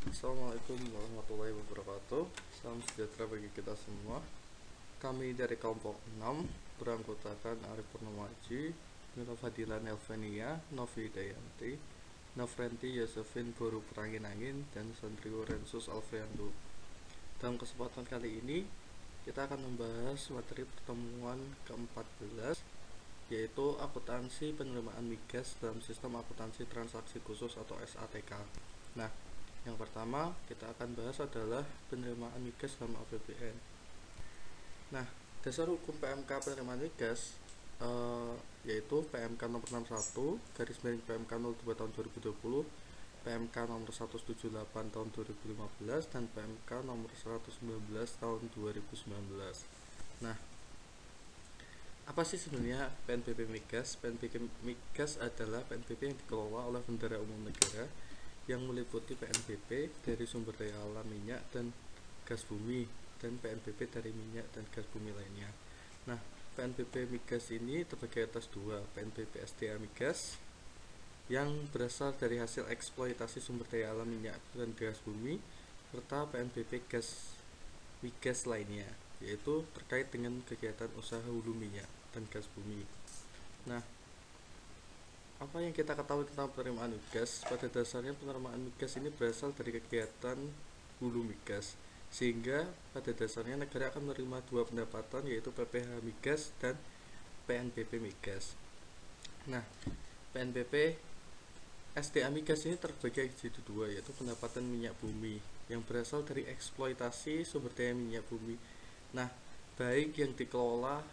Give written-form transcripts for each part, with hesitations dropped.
Assalamualaikum warahmatullahi wabarakatuh. Salam sejahtera bagi kita semua. Kami dari kelompok 6 beranggotakan Arif Purnomaji, Mila Fadila Nelvania, Novi Dayanti, Nofrenti Yosefin Boru Perangin-Angin, dan Sandrio Rensus Alfriando. Dalam kesempatan kali ini kita akan membahas materi pertemuan ke-14, yaitu akuntansi penerimaan migas dalam sistem akuntansi transaksi khusus atau SATK. Nah, yang pertama kita akan bahas adalah penerimaan migas dalam APBN. Nah, dasar hukum PMK penerimaan migas yaitu PMK nomor 61 garis miring PMK 02 tahun 2020, PMK nomor 178 tahun 2015, dan PMK nomor 119 tahun 2019. Nah, apa sih sebenarnya PNBP Migas? PNBP Migas adalah PNBP yang dikelola oleh Bendahara Umum Negara yang meliputi PNBP dari sumber daya alam minyak dan gas bumi dan PNBP dari minyak dan gas bumi lainnya. Nah, PNBP Migas ini terbagi atas dua, PNBP SDA Migas yang berasal dari hasil eksploitasi sumber daya alam minyak dan gas bumi, serta PNBP gas migas lainnya, yaitu terkait dengan kegiatan usaha hulu minyak dan gas bumi. Nah, apa yang kita ketahui tentang penerimaan migas? Pada dasarnya penerimaan migas ini berasal dari kegiatan hulu migas, sehingga pada dasarnya negara akan menerima dua pendapatan, yaitu PPh migas dan PNBP migas. Nah, PNBP SDA migas ini terbagi jadi dua, yaitu pendapatan minyak bumi yang berasal dari eksploitasi sumber daya minyak bumi. Nah, baik yang dikelola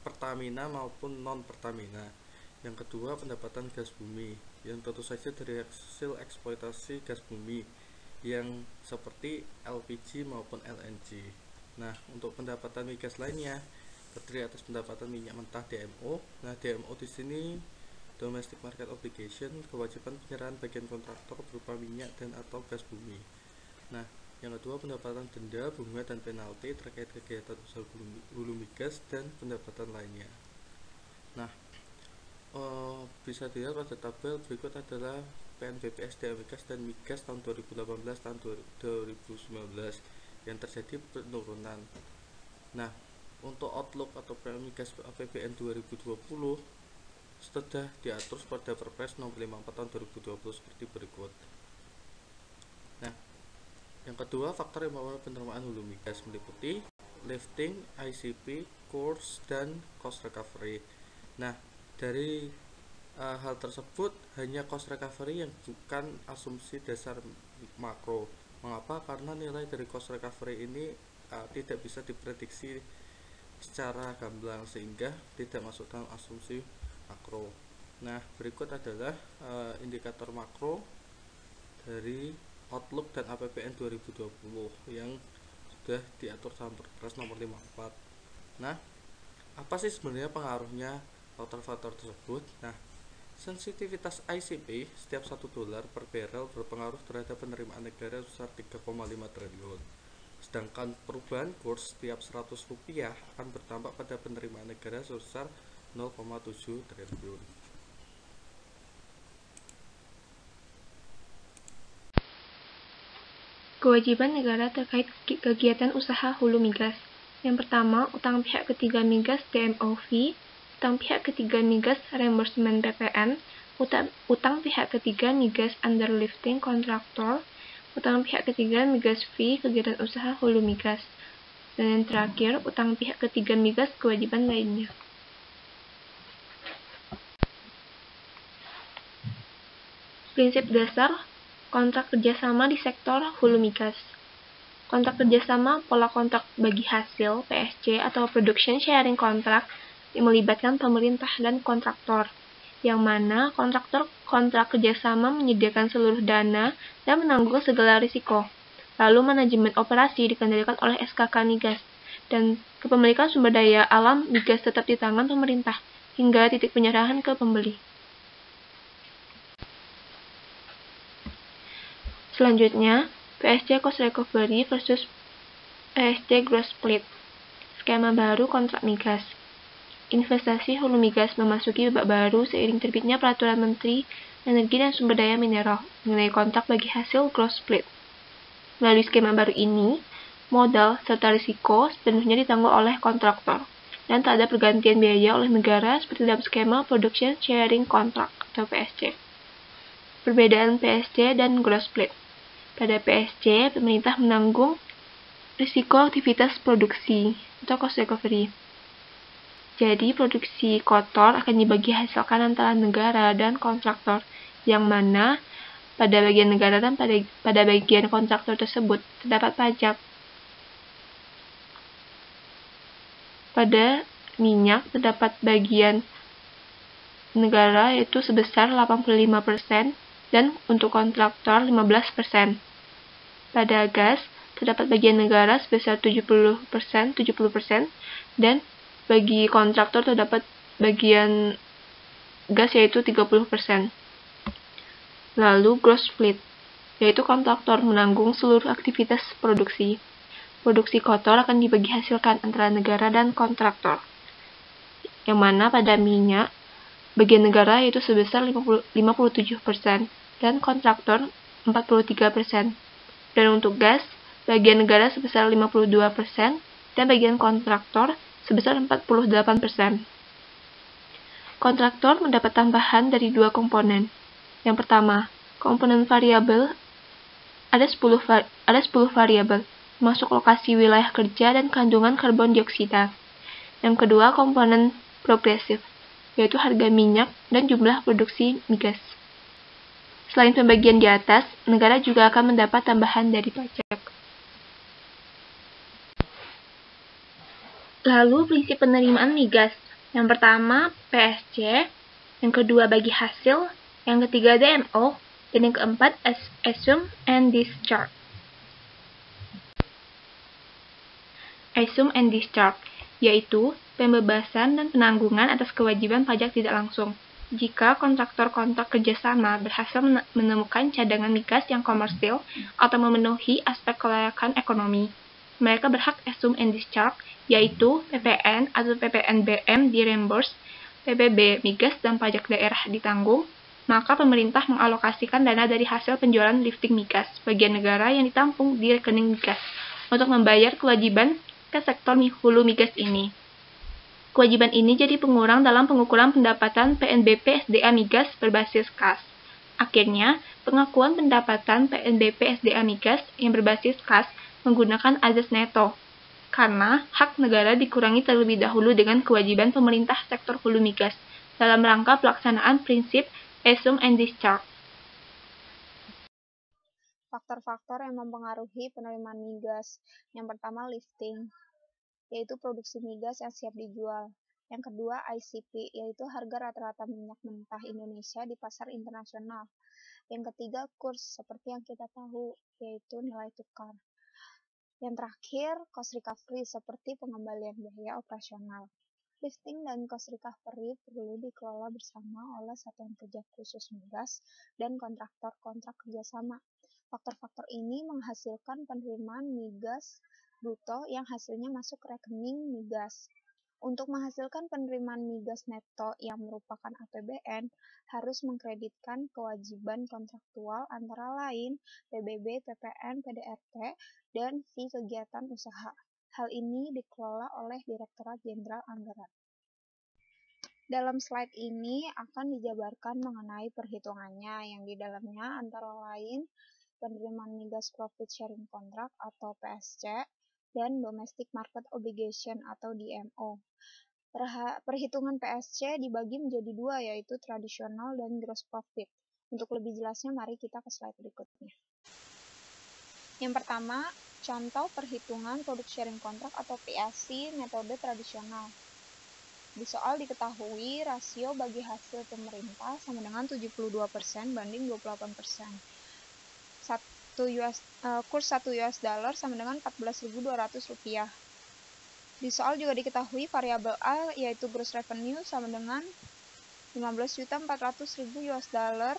Pertamina maupun non Pertamina. Yang kedua, pendapatan gas bumi yang tentu saja dari hasil eksploitasi gas bumi yang seperti LPG maupun LNG. Nah, untuk pendapatan migas lainnya terdiri atas pendapatan minyak mentah DMO. Nah, DMO di sini Domestic Market Obligation, kewajiban penyerahan bagian kontraktor berupa minyak dan atau gas bumi. Nah, yang kedua, pendapatan denda, bunga, dan penalti terkait kegiatan usaha hulu migas dan pendapatan lainnya. Nah, bisa dilihat pada tabel berikut adalah PNBP SDA migas dan migas tahun 2018 tahun 2019 yang terjadi penurunan. Nah, untuk outlook atau migas APBN 2020 sudah diatur pada Perpres nomor 54 tahun 2020 seperti berikut. Nah, yang kedua, faktor yang mempengaruhi penerimaan hulu migas meliputi lifting, ICP, course, dan cost recovery. Nah, dari hal tersebut hanya cost recovery yang bukan asumsi dasar makro. Mengapa? Karena nilai dari cost recovery ini tidak bisa diprediksi secara gamblang sehingga tidak masuk dalam asumsi makro. Nah, berikut adalah indikator makro dari outlook dan APBN 2020 yang sudah diatur dalam Perpres nomor 54. Nah, apa sih sebenarnya pengaruhnya faktor-faktor tersebut? Nah, sensitivitas ICP setiap $1 per barrel berpengaruh terhadap penerimaan negara sebesar 3,5 triliun. Sedangkan perubahan kurs setiap Rp100 akan berdampak pada penerimaan negara sebesar 0,7 triliun. Kewajiban negara terkait kegiatan usaha hulu migas. Yang pertama, utang pihak ketiga migas DMOV, utang pihak ketiga migas reimbursement PPN, utang pihak ketiga migas underlifting kontraktor, utang pihak ketiga migas fee kegiatan usaha hulu migas, dan yang terakhir, utang pihak ketiga migas kewajiban lainnya. Prinsip dasar kontrak kerjasama di sektor hulu migas. Kontrak kerjasama pola kontrak bagi hasil PSC atau Production Sharing Contract yang melibatkan pemerintah dan kontraktor, yang mana kontraktor kontrak kerjasama menyediakan seluruh dana dan menanggung segala risiko. Lalu manajemen operasi dikendalikan oleh SKK Migas, dan kepemilikan sumber daya alam migas tetap di tangan pemerintah hingga titik penyerahan ke pembeli. Selanjutnya, PSC Cost Recovery versus PSC Gross Split. Skema baru kontrak migas. Investasi hulu migas memasuki babak baru seiring terbitnya Peraturan Menteri energi dan sumber daya mineral mengenai kontrak bagi hasil gross split. Melalui skema baru ini, modal serta risiko sepenuhnya ditanggung oleh kontraktor dan tak ada pergantian biaya oleh negara seperti dalam skema Production Sharing Contract atau PSC. Perbedaan PSC dan gross split. Pada PSC, pemerintah menanggung risiko aktivitas produksi atau cost recovery. Jadi, produksi kotor akan dibagi hasilkan antara negara dan kontraktor, yang mana pada bagian negara dan pada bagian kontraktor tersebut terdapat pajak. Pada minyak terdapat bagian negara yaitu sebesar 85% dan untuk kontraktor 15%. Pada gas terdapat bagian negara sebesar 70%, dan bagi kontraktor terdapat bagian gas yaitu 30%. Lalu gross split, yaitu kontraktor menanggung seluruh aktivitas produksi. Produksi kotor akan dibagi hasilkan antara negara dan kontraktor, yang mana pada minyak, bagian negara yaitu sebesar 57% dan kontraktor 43%. Dan untuk gas, bagian negara sebesar 52% dan bagian kontraktor sebesar 48%. Kontraktor mendapat tambahan dari dua komponen. Yang pertama, komponen variabel ada 10 variabel, termasuk lokasi wilayah kerja dan kandungan karbon dioksida. Yang kedua, komponen progresif, yaitu harga minyak dan jumlah produksi migas. Selain pembagian di atas, negara juga akan mendapat tambahan dari pajak. Lalu prinsip penerimaan migas. Yang pertama PSC, yang kedua bagi hasil, yang ketiga DMO, dan yang keempat assume and discharge. Assume and discharge, yaitu pembebasan dan penanggungan atas kewajiban pajak tidak langsung. Jika kontraktor kontrak kerjasama berhasil menemukan cadangan migas yang komersil atau memenuhi aspek kelayakan ekonomi, mereka berhak assume and discharge, yaitu PPN atau PPNBM di-reimburse, PBB migas dan pajak daerah ditanggung, maka pemerintah mengalokasikan dana dari hasil penjualan lifting migas bagian negara yang ditampung di rekening migas untuk membayar kewajiban ke sektor hulu migas ini. Kewajiban ini jadi pengurang dalam pengukuran pendapatan PNBP SDA migas berbasis kas. Akhirnya, pengakuan pendapatan PNBP SDA migas yang berbasis kas menggunakan azas neto, karena hak negara dikurangi terlebih dahulu dengan kewajiban pemerintah sektor hulu migas dalam rangka pelaksanaan prinsip assume and discharge. Faktor-faktor yang mempengaruhi penerimaan migas. Yang pertama lifting, yaitu produksi migas yang siap dijual. Yang kedua ICP, yaitu harga rata-rata minyak mentah Indonesia di pasar internasional. Yang ketiga kurs, seperti yang kita tahu, yaitu nilai tukar. Yang terakhir cost recovery, seperti pengembalian biaya operasional. Lifting dan cost recovery perlu dikelola bersama oleh Satuan Kerja Khusus Migas dan kontraktor kerjasama. Faktor-faktor ini menghasilkan penerimaan migas bruto yang hasilnya masuk ke rekening migas. Untuk menghasilkan penerimaan migas neto yang merupakan APBN, harus mengkreditkan kewajiban kontraktual antara lain PBB, PPN, PDRT, dan fee kegiatan usaha. Hal ini dikelola oleh Direktorat Jenderal Anggaran. Dalam slide ini akan dijabarkan mengenai perhitungannya, yang di dalamnya antara lain penerimaan migas profit sharing contract atau PSC, dan domestic market obligation atau DMO. Perhitungan PSC dibagi menjadi dua, yaitu tradisional dan gross profit. Untuk lebih jelasnya, mari kita ke slide berikutnya. Yang pertama, contoh perhitungan product sharing contract atau PSC metode tradisional. Di soal diketahui rasio bagi hasil pemerintah sama dengan 72% banding 28%. Kurs 1 US dollar sama dengan Rp14.200. Di soal juga diketahui variabel A yaitu gross revenue sama dengan Rp15.400.000 US dollar.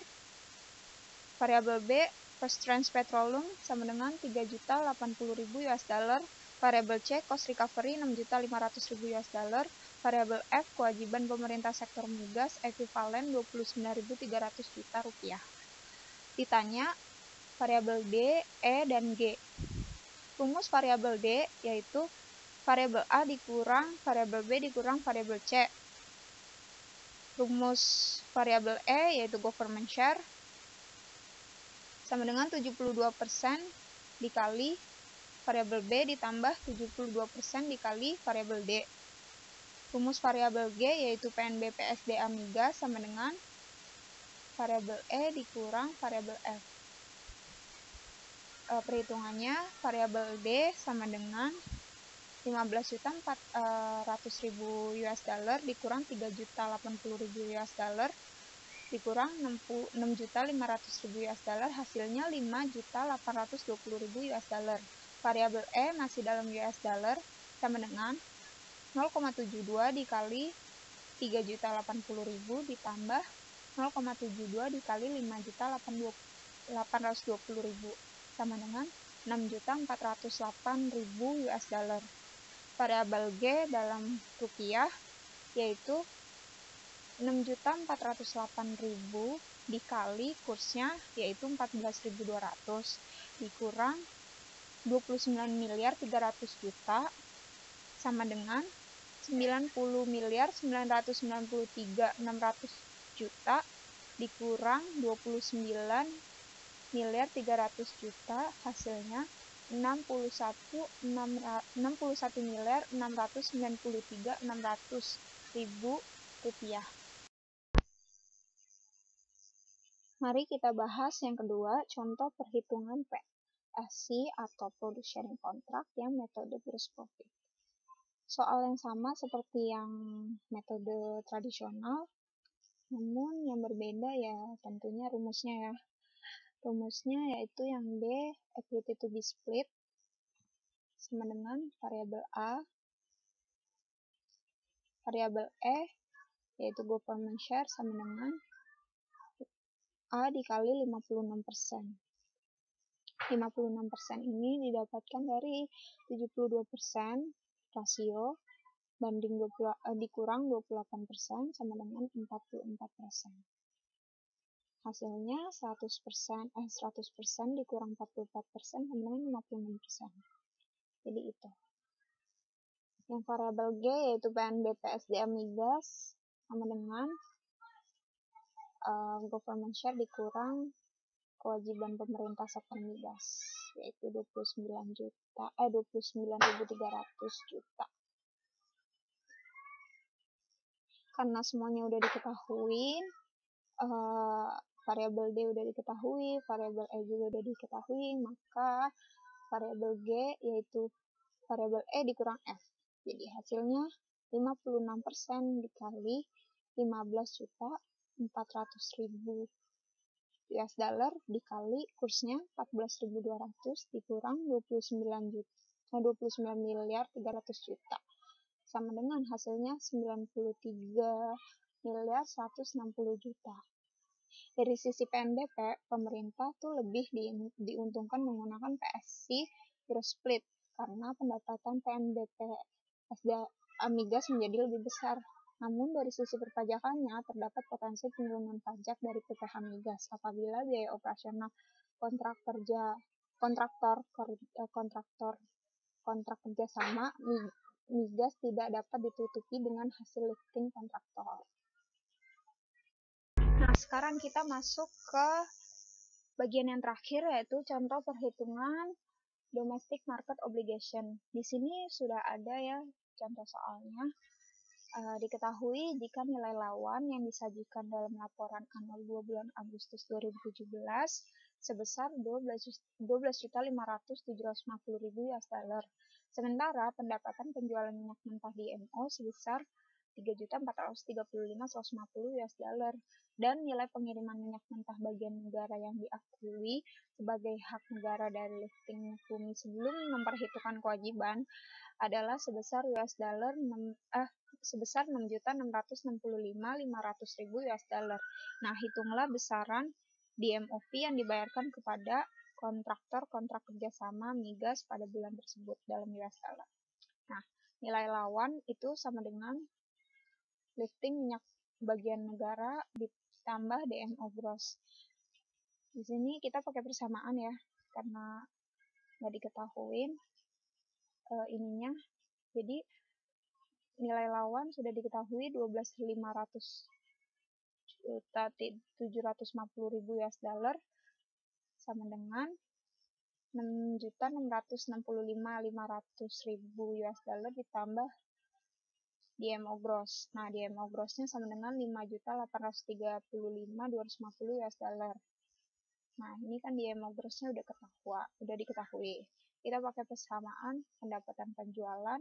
Variabel B first trans petroleum sama dengan Rp3.080.000 US dollar. Variabel C cost recovery Rp6.500.000 US dollar. Variabel F, kewajiban pemerintah sektor migas ekuivalen 29.300 juta rupiah. Ditanya variabel D, E, dan G. Rumus variabel D yaitu variabel A dikurang variabel B dikurang variabel C. Rumus variabel E yaitu government share sama dengan 72% dikali variabel B ditambah 72% dikali variabel D. Rumus variabel G yaitu PNB PSDA migas sama dengan variabel E dikurang variabel F. Perhitungannya variabel D sama dengan 15.400.000 US dollar dikurang 3.080.000 US dollar dikurang 6.500.000 US dollar, hasilnya 5.820.000 US dollar. Variabel E masih dalam US dollar sama dengan 0,72 dikali 3.080.000 ditambah 0,72 dikali 5.820.000 sama dengan 6.408.000 US dollar. Variabel G dalam rupiah yaitu 6.408.000 dikali kursnya yaitu 14.200 dikurang 29.300 juta sama dengan 90.993.600 juta dikurang 29.300 juta, hasilnya 61.693.600.000 rupiah. Mari kita bahas yang kedua, contoh perhitungan PSC atau Product Sharing Contract yang metode gross profit. Soal yang sama seperti yang metode tradisional, namun yang berbeda ya tentunya rumusnya ya. Rumusnya yaitu yang D, equity to be split, sama dengan variabel A, variabel E, yaitu government share sama dengan A dikali 56%. 56% ini didapatkan dari 72% rasio banding dikurang 28% sama dengan 44%. Hasilnya 100% dikurang 44% sama dengan 56%. Jadi itu. Yang variabel G yaitu PNB PSDA migas sama dengan government share dikurang kewajiban pemerintah sektor migas yaitu 29.300 juta. Karena semuanya udah diketahui, variabel D udah diketahui, variabel E juga udah diketahui, maka variabel G yaitu variabel E dikurang F. Jadi hasilnya 56% dikali 15.400.000 US dollar dikali kursnya 14.200 dikurang 29.300 juta. Sama dengan hasilnya 93.160 juta. Dari sisi PNBP, pemerintah tuh lebih diuntungkan menggunakan PSC gross split karena pendapatan PNBP SDA migas menjadi lebih besar. Namun dari sisi perpajakannya terdapat potensi penurunan pajak dari PPh migas apabila biaya operasional kontrak kerjasama migas tidak dapat ditutupi dengan hasil lifting kontraktor. Nah, sekarang kita masuk ke bagian yang terakhir yaitu contoh perhitungan domestic market obligation. Di sini sudah ada ya contoh soalnya. Diketahui jika nilai lawan yang disajikan dalam laporan annual 2 bulan Agustus 2017 sebesar 12.500.750.000 US dollar. Sementara pendapatan penjualan minyak mentah di MO sebesar 3.435.150 US dollar dan nilai pengiriman minyak mentah bagian negara yang diakui sebagai hak negara dari lifting bumi sebelum memperhitungkan kewajiban adalah sebesar US dollar sebesar 6.665.500.000 US dollar. Nah, hitunglah besaran DMOV yang dibayarkan kepada kontraktor kontrak kerjasama migas pada bulan tersebut dalam US dollar. Nah, nilai lawan itu sama dengan lifting minyak bagian negara ditambah DMO gross. Di sini kita pakai persamaan ya, karena nggak diketahuin ininya. Jadi nilai lawan sudah diketahui 12.500.750.000 US dollar sama dengan 6.665.500.000 US dollar ditambah DMO gross. Nah, DMO grossnya sama dengan 5.835.250 US dollar. Nah, ini kan DMO grossnya udah diketahui. Kita pakai persamaan pendapatan penjualan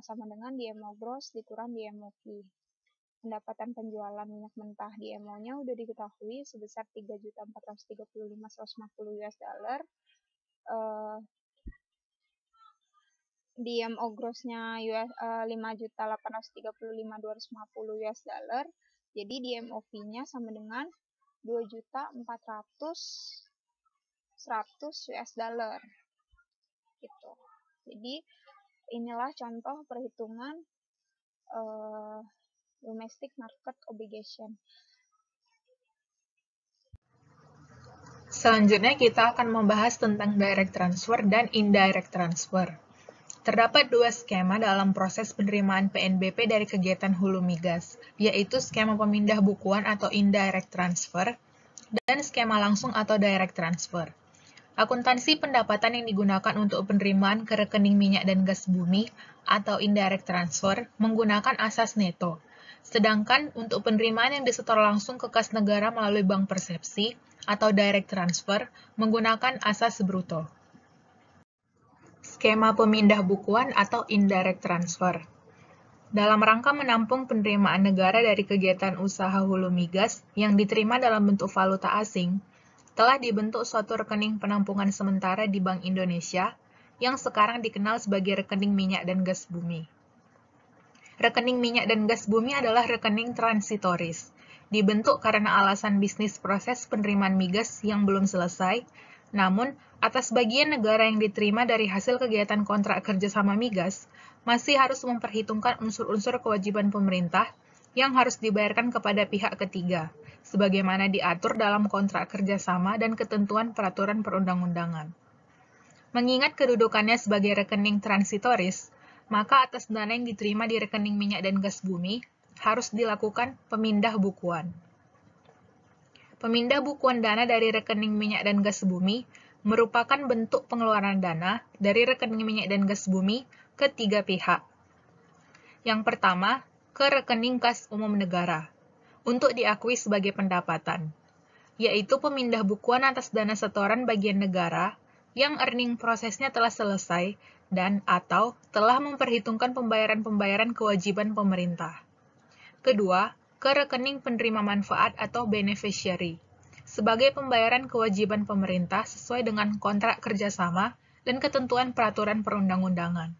sama dengan DMO gross dikurang DMO fee. Pendapatan penjualan minyak mentah DMO-nya udah diketahui sebesar 3.435.150 US dollar. DMO gross-nya 5.835.250 US dollar. Jadi DMO fee-nya sama dengan 2.400.100 US dollar. Gitu. Jadi inilah contoh perhitungan domestic market obligation. Selanjutnya kita akan membahas tentang direct transfer dan indirect transfer. Terdapat dua skema dalam proses penerimaan PNBP dari kegiatan hulu migas, yaitu skema pemindah bukuan atau indirect transfer dan skema langsung atau direct transfer. Akuntansi pendapatan yang digunakan untuk penerimaan ke rekening minyak dan gas bumi atau indirect transfer menggunakan asas neto. Sedangkan untuk penerimaan yang disetor langsung ke kas negara melalui bank persepsi atau direct transfer menggunakan asas bruto. Skema pemindah bukuan atau indirect transfer. Dalam rangka menampung penerimaan negara dari kegiatan usaha hulu migas yang diterima dalam bentuk valuta asing, telah dibentuk suatu rekening penampungan sementara di Bank Indonesia yang sekarang dikenal sebagai rekening minyak dan gas bumi. Rekening minyak dan gas bumi adalah rekening transitoris, dibentuk karena alasan bisnis proses penerimaan migas yang belum selesai, namun atas bagian negara yang diterima dari hasil kegiatan kontrak kerjasama migas, masih harus memperhitungkan unsur-unsur kewajiban pemerintah yang harus dibayarkan kepada pihak ketiga, sebagaimana diatur dalam kontrak kerjasama dan ketentuan peraturan perundang-undangan. Mengingat kedudukannya sebagai rekening transitoris, maka atas dana yang diterima di rekening minyak dan gas bumi, harus dilakukan pemindah bukuan. Pemindah bukuan dana dari rekening minyak dan gas bumi merupakan bentuk pengeluaran dana dari rekening minyak dan gas bumi ke tiga pihak. Yang pertama, ke rekening kas umum negara, untuk diakui sebagai pendapatan, yaitu pemindah bukuan atas dana setoran bagian negara yang earning prosesnya telah selesai dan atau telah memperhitungkan pembayaran-pembayaran kewajiban pemerintah. Kedua, ke rekening penerima manfaat atau beneficiary, sebagai pembayaran kewajiban pemerintah sesuai dengan kontrak kerjasama dan ketentuan peraturan perundang-undangan.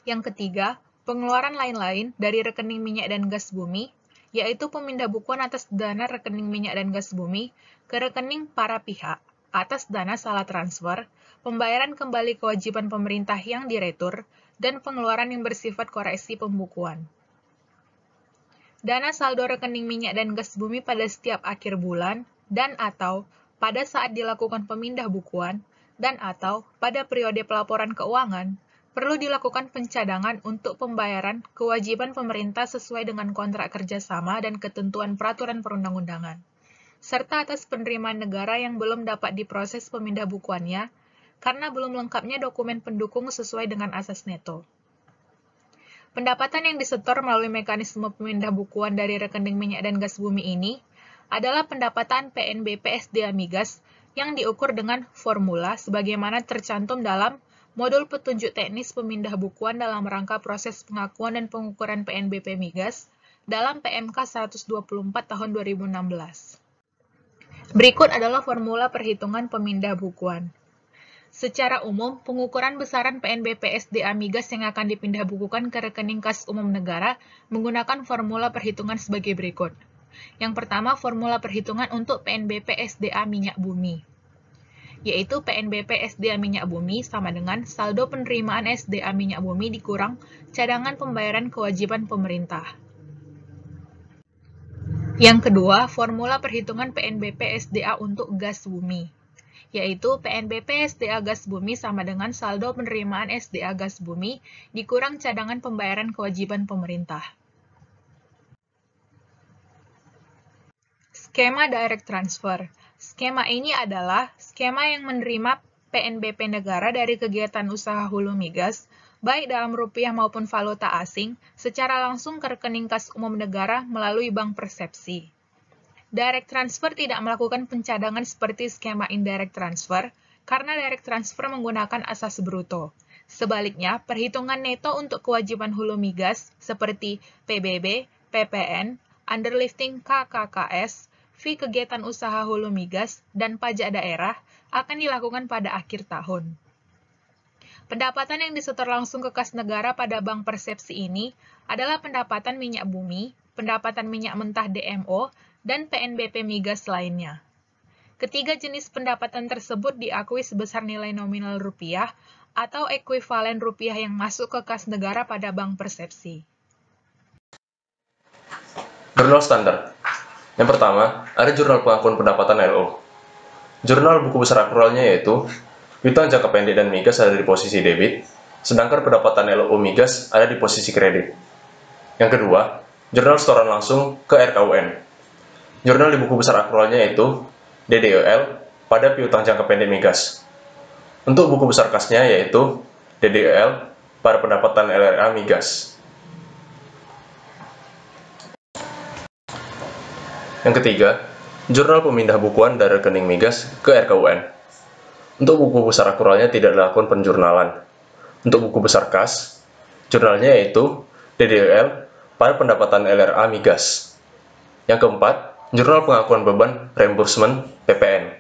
Yang ketiga, pengeluaran lain-lain dari rekening minyak dan gas bumi, yaitu pemindah bukuan atas dana rekening minyak dan gas bumi ke rekening para pihak atas dana salah transfer, pembayaran kembali kewajiban pemerintah yang diretur, dan pengeluaran yang bersifat koreksi pembukuan. Dana saldo rekening minyak dan gas bumi pada setiap akhir bulan dan atau pada saat dilakukan pemindah bukuan dan atau pada periode pelaporan keuangan perlu dilakukan pencadangan untuk pembayaran kewajiban pemerintah sesuai dengan kontrak kerjasama dan ketentuan peraturan perundang-undangan, serta atas penerimaan negara yang belum dapat diproses pemindah bukuannya karena belum lengkapnya dokumen pendukung sesuai dengan asas neto. Pendapatan yang disetor melalui mekanisme pemindah bukuan dari rekening minyak dan gas bumi ini adalah pendapatan PNBP SDA Migas yang diukur dengan formula sebagaimana tercantum dalam Modul Petunjuk Teknis Pemindah Bukuan dalam rangka proses pengakuan dan pengukuran PNBP Migas dalam PMK 124 tahun 2016. Berikut adalah formula perhitungan pemindah bukuan. Secara umum, pengukuran besaran PNBP SDA Migas yang akan dipindah bukukan ke rekening kas umum negara menggunakan formula perhitungan sebagai berikut. Yang pertama, formula perhitungan untuk PNBP SDA minyak bumi. yaitu PNBP SDA minyak bumi sama dengan saldo penerimaan SDA minyak bumi dikurang cadangan pembayaran kewajiban pemerintah. Yang kedua, formula perhitungan PNBP SDA untuk gas bumi, yaitu PNBP SDA gas bumi sama dengan saldo penerimaan SDA gas bumi dikurang cadangan pembayaran kewajiban pemerintah. Skema direct transfer. Skema ini adalah skema yang menerima PNBP negara dari kegiatan usaha hulu migas, baik dalam rupiah maupun valuta asing, secara langsung ke rekening kas umum negara melalui bank persepsi. Direct transfer tidak melakukan pencadangan seperti skema indirect transfer, karena direct transfer menggunakan asas bruto. Sebaliknya, perhitungan neto untuk kewajiban hulu migas seperti PBB, PPN, underlifting KKKS, fee kegiatan usaha hulu migas, dan pajak daerah akan dilakukan pada akhir tahun. Pendapatan yang disetor langsung ke kas negara pada bank persepsi ini adalah pendapatan minyak bumi, pendapatan minyak mentah DMO, dan PNBP migas lainnya. Ketiga jenis pendapatan tersebut diakui sebesar nilai nominal rupiah atau ekuivalen rupiah yang masuk ke kas negara pada bank persepsi. Jurnal standar. Yang pertama, ada jurnal pengakuan pendapatan LO. Jurnal buku besar akuralnya yaitu piutang jangka pendek dan migas ada di posisi debit, sedangkan pendapatan LO migas ada di posisi kredit. Yang kedua, jurnal setoran langsung ke RKUN. Jurnal di buku besar akuralnya yaitu DDEL pada piutang jangka pendek migas. Untuk buku besar kasnya yaitu DDEL pada pendapatan LRA migas. Yang ketiga, jurnal pemindah bukuan dari rekening migas ke RKUN. Untuk buku besar akuralnya tidak dilakukan penjurnalan. Untuk buku besar kas, jurnalnya yaitu DDEL pada pendapatan LRA migas. Yang keempat, jurnal pengakuan beban reimbursement PPN.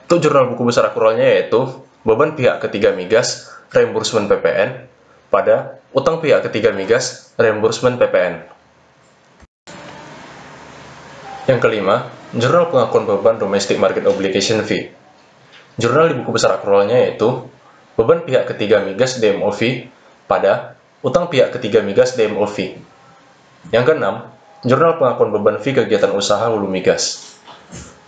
Untuk jurnal buku besar akuralnya yaitu beban pihak ketiga migas reimbursement PPN pada utang pihak ketiga migas reimbursement PPN. Yang kelima, jurnal pengakuan beban domestic market obligation fee. Jurnal di buku besar akuralnya yaitu beban pihak ketiga migas DMO fee pada utang pihak ketiga migas DMO fee. Yang keenam, jurnal pengakuan beban fee kegiatan usaha hulu migas.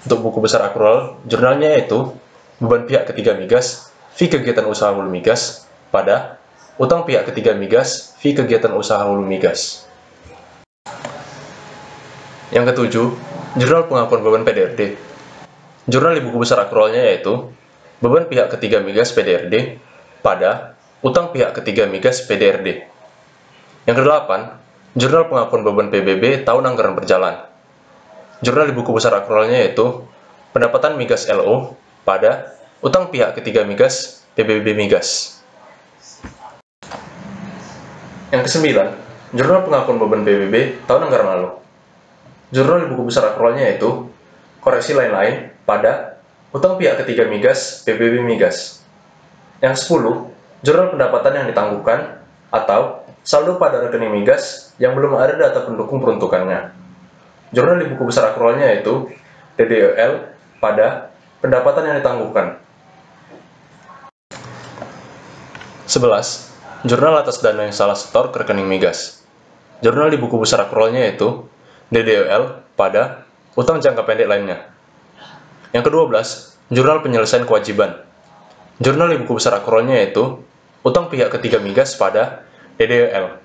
Untuk buku besar akural, jurnalnya yaitu beban pihak ketiga migas fee kegiatan usaha hulu migas pada utang pihak ketiga migas fee kegiatan usaha hulu migas. Yang ketujuh, jurnal pengakuan beban PDRD. Jurnal di buku besar akuralnya yaitu beban pihak ketiga migas PDRD pada utang pihak ketiga migas PDRD. Yang kedelapan, jurnal pengakuan beban PBB tahun anggaran berjalan. Jurnal di buku besar akuralnya yaitu pendapatan migas LO pada utang pihak ketiga migas PBB migas. Yang kesembilan, jurnal pengakuan beban PBB tahun anggaran lalu. Jurnal di buku besar akuralnya yaitu koreksi lain-lain pada utang pihak ketiga migas PBB migas. Yang 10, jurnal pendapatan yang ditangguhkan atau saldo pada rekening migas yang belum ada data pendukung peruntukannya. Jurnal di buku besar akuralnya yaitu DDEL pada pendapatan yang ditangguhkan. 11. Jurnal atas dana yang salah setor ke rekening migas. Jurnal di buku besar akuralnya yaitu DDEL pada utang jangka pendek lainnya. Yang ke-12, jurnal penyelesaian kewajiban. Jurnal di buku besar akuralnya yaitu utang pihak ketiga migas pada DDEL.